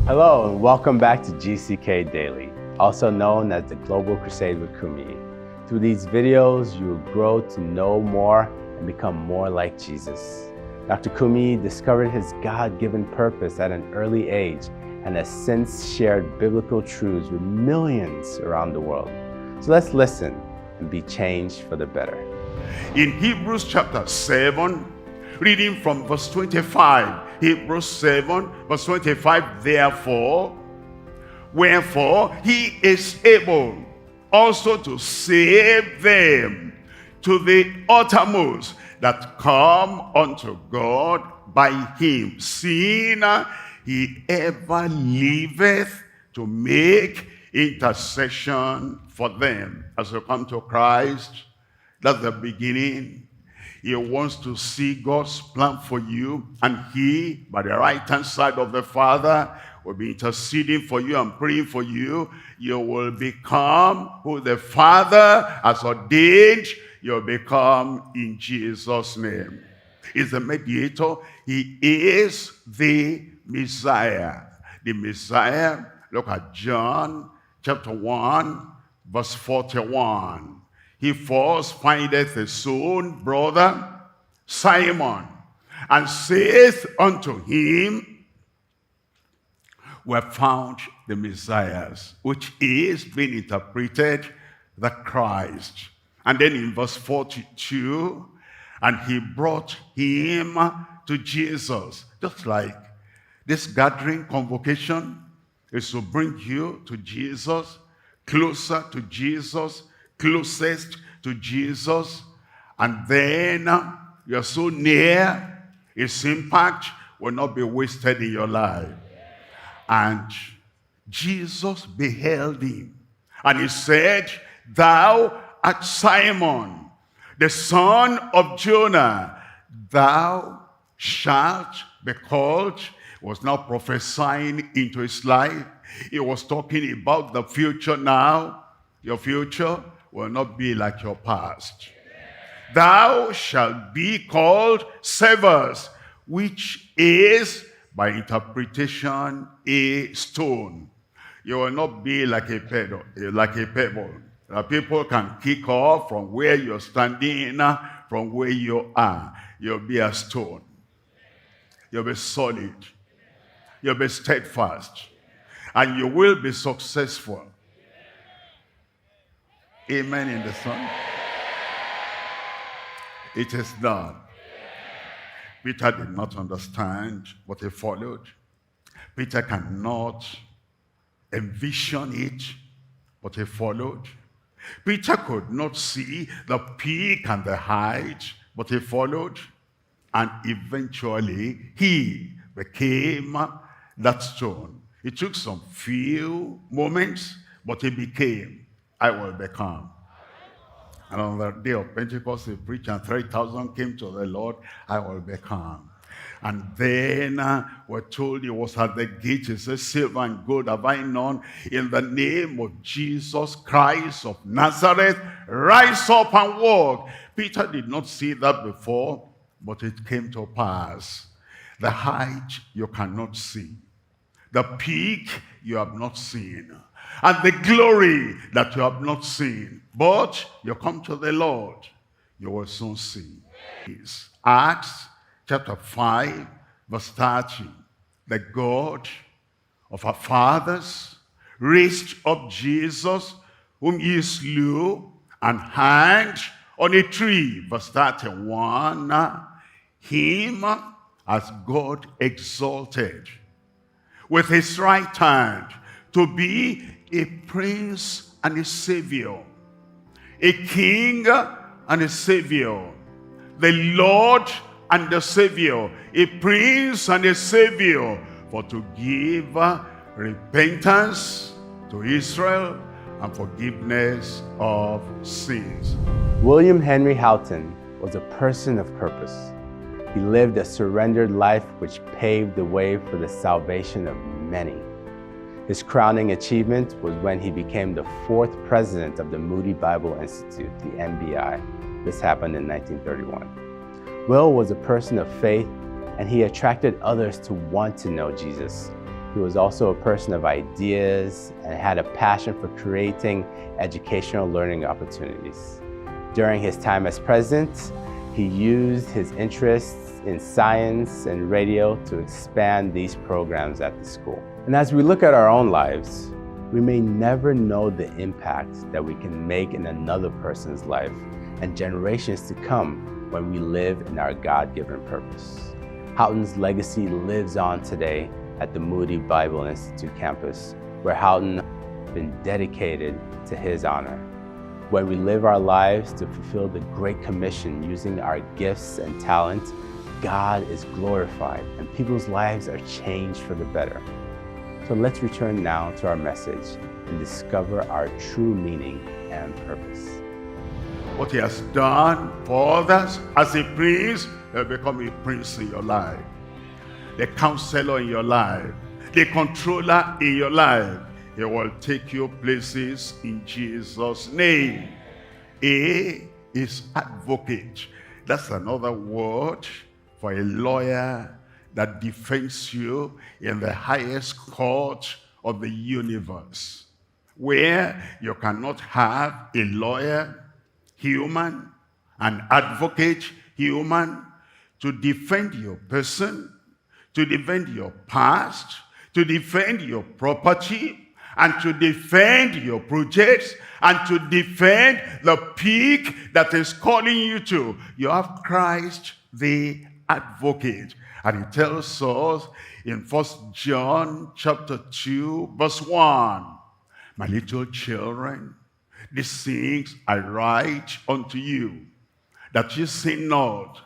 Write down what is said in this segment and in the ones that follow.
Hello and welcome back to GCK Daily, also known as the Global Crusade with Kumuyi. Through these videos, you will grow to know more and become more like Jesus. Dr. Kumuyi discovered his God-given purpose at an early age and has since shared biblical truths with millions around the world. So let's listen and be changed for the better. In Hebrews chapter 7, reading from verse 25, Hebrews 7, verse 25, wherefore he is able also to save them to the uttermost that come unto God by him, seeing he ever liveth to make intercession for them. As you come to Christ, that's the beginning. He wants to see God's plan for you, and he, by the right-hand side of the Father, will be interceding for you and praying for you. You will become who the Father has ordained you'll become in Jesus' name. He's the mediator. He is the Messiah. The Messiah, look at John chapter 1, verse 41. He first findeth his own brother Simon, and saith unto him, we have found the Messiah, which is being interpreted the Christ. And then in verse 42, and he brought him to Jesus. Just like this gathering, convocation, is to bring you to Jesus, closer to Jesus, closest to Jesus, and then you're so near, his impact will not be wasted in your life. And Jesus beheld him, and he said, thou art Simon, the son of Jonah, thou shalt be called. He was now prophesying into his life. He was talking about the future now. Your future will not be like your past. Thou shalt be called Cephas, which is, by interpretation, a stone. You will not be like a pebble. People can kick off from where you're standing, from where you are. You'll be a stone. You'll be solid. You'll be steadfast. And you will be successful. Amen in the Son. It is done. Peter did not understand, but he followed. Peter cannot envision it, but he followed. Peter could not see the peak and the height, but he followed. And eventually, he became that stone. It took some few moments, but he became. I will become. And on the day of Pentecost, he preached, and 3,000 came to the Lord. I will become. And then we're told he was at the gate. He says, silver and gold have I none. In the name of Jesus Christ of Nazareth, rise up and walk. Peter did not see that before, but it came to pass. The height you cannot see. The peak you have not seen. And the glory that you have not seen. But you come to the Lord, you will soon see. Acts chapter 5, verse 30. The God of our fathers raised up Jesus, whom he slew and hanged on a tree. Verse 31. Him has God exalted with his right hand to be a prince and a savior, a king and a savior, the Lord and the Savior, a prince and a savior, for to give repentance to Israel and forgiveness of sins. William Henry Houghton was a person of purpose. He lived a surrendered life which paved the way for the salvation of many. His crowning achievement was when he became the 4th president of the Moody Bible Institute, the MBI. This happened in 1931. Will was a person of faith, and he attracted others to want to know Jesus. He was also a person of ideas and had a passion for creating educational learning opportunities. During his time as president, he used his interests in science and radio to expand these programs at the school. And as we look at our own lives, we may never know the impact that we can make in another person's life and generations to come when we live in our God-given purpose. Houghton's legacy lives on today at the Moody Bible Institute campus, where Houghton has been dedicated to his honor. When we live our lives to fulfill the Great Commission using our gifts and talents, God is glorified and people's lives are changed for the better. So let's return now to our message and discover our true meaning and purpose. What he has done for others as a prince, he'll become a prince in your life. The counselor in your life, the controller in your life. He will take you places in Jesus' name. A is advocate. That's another word for a lawyer that defends you in the highest court of the universe, where you cannot have a lawyer, human, an advocate, human, to defend your person, to defend your past, to defend your property, and to defend your projects, and to defend the peak that is calling you to. You have Christ the advocate. And he tells us in 1 John chapter 2, verse 1, my little children, these things I write unto you, that ye sin not.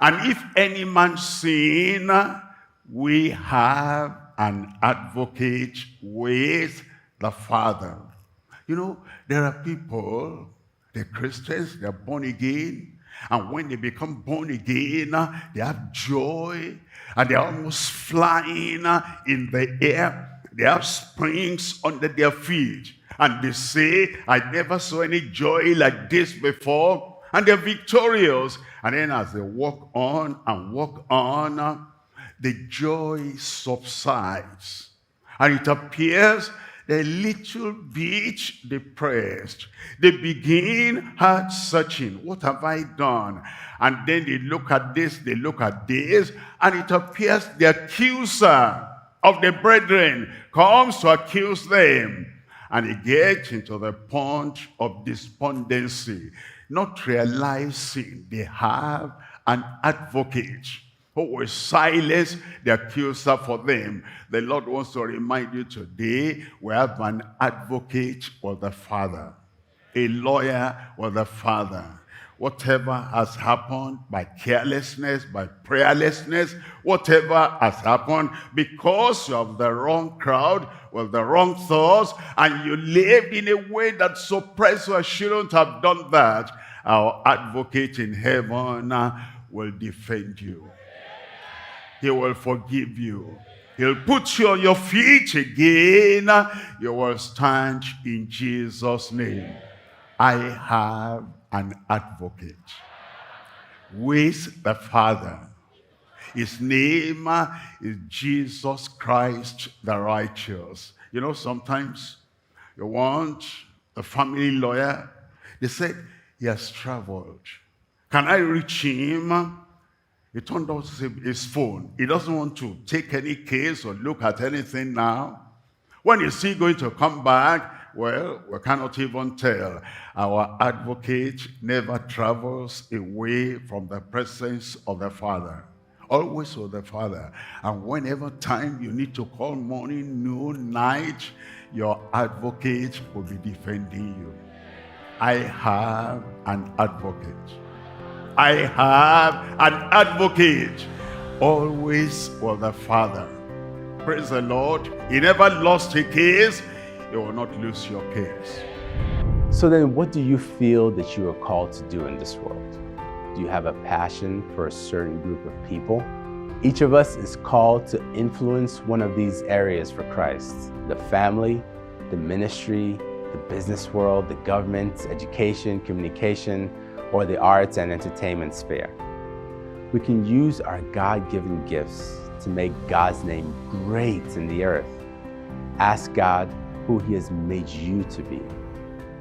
And if any man sin, we have an advocate with the Father. You know, there are people, they're Christians, they're born again, and when they become born again, they have joy, and they're almost flying in the air. They have springs under their feet, and they say, I never saw any joy like this before, and they're victorious. And then as they walk on and walk on, the joy subsides, and it appears they're a little bit depressed. They begin heart searching. What have I done? And then they look at this, they look at this, and it appears the accuser of the brethren comes to accuse them. And they get into the point of despondency, not realizing they have an advocate who will silence the accuser for them. The Lord wants to remind you today, we have an advocate with the Father, a lawyer with the Father. Whatever has happened by carelessness, by prayerlessness, whatever has happened because you have the wrong crowd with the wrong thoughts, and you lived in a way that suppressed you, shouldn't have done that, our advocate in heaven will defend you. He will forgive you. He'll put you on your feet again. You will stand in Jesus' name. I have an advocate with the Father. His name is Jesus Christ the righteous. You know, sometimes you want a family lawyer. They said, he has traveled. Can I reach him? He turned out his phone. He doesn't want to take any case or look at anything now. When is he going to come back? Well, we cannot even tell. Our advocate never travels away from the presence of the Father. Always with the Father. And whenever time you need to call, morning, noon, night, your advocate will be defending you. I have an advocate. I have an advocate, always with the Father. Praise the Lord. He never lost a case. He will not lose your case. So then what do you feel that you are called to do in this world? Do you have a passion for a certain group of people? Each of us is called to influence one of these areas for Christ: the family, the ministry, the business world, the government, education, communication, or the arts and entertainment sphere. We can use our God-given gifts to make God's name great in the earth. Ask God who He has made you to be.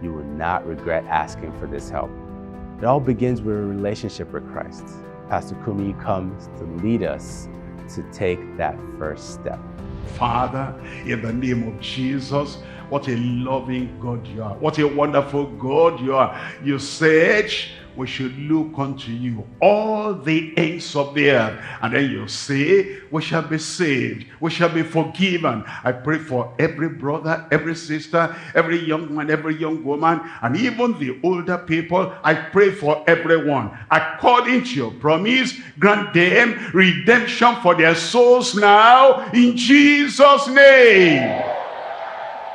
You will not regret asking for this help. It all begins with a relationship with Christ. Pastor Kumuyi comes to lead us to take that first step. Father, in the name of Jesus, what a loving God you are. What a wonderful God you are. You said we should look unto you, all the ends of the earth. And then you say, we shall be saved. We shall be forgiven. I pray for every brother, every sister, every young man, every young woman, and even the older people. I pray for everyone. According to your promise, grant them redemption for their souls now, in Jesus' name.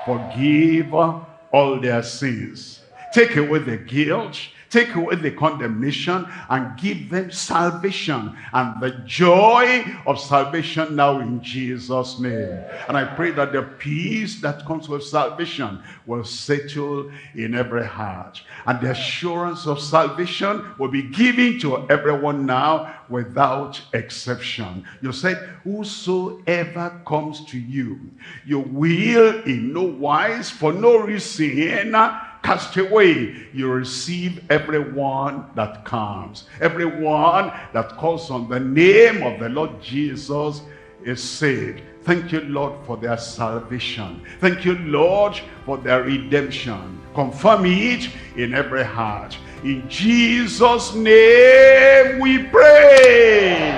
Forgive all their sins. Take away the guilt. Take away the condemnation and give them salvation and the joy of salvation now in Jesus' name. And I pray that the peace that comes with salvation will settle in every heart. And the assurance of salvation will be given to everyone now without exception. You said, whosoever comes to you, you will in no wise, for no reason, cast away. You receive everyone that comes. Everyone that calls on the name of the Lord Jesus is saved. Thank you, Lord, for their salvation. Thank you, Lord, for their redemption. Confirm it in every heart. In Jesus' name we pray.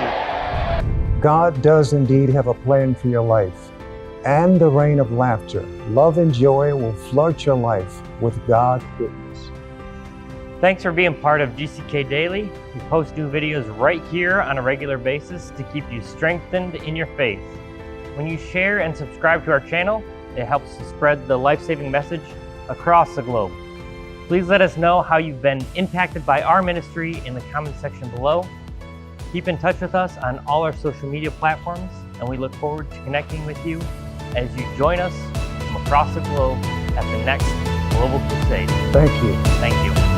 God does indeed have a plan for your life. And the reign of laughter, love, and joy will flood your life with God's goodness. Thanks for being part of GCK Daily. We post new videos right here on a regular basis to keep you strengthened in your faith. When you share and subscribe to our channel, it helps to spread the life-saving message across the globe. Please let us know how you've been impacted by our ministry in the comment section below. Keep in touch with us on all our social media platforms, and we look forward to connecting with you as you join us from across the globe at the next Global Crusade. Thank you. Thank you.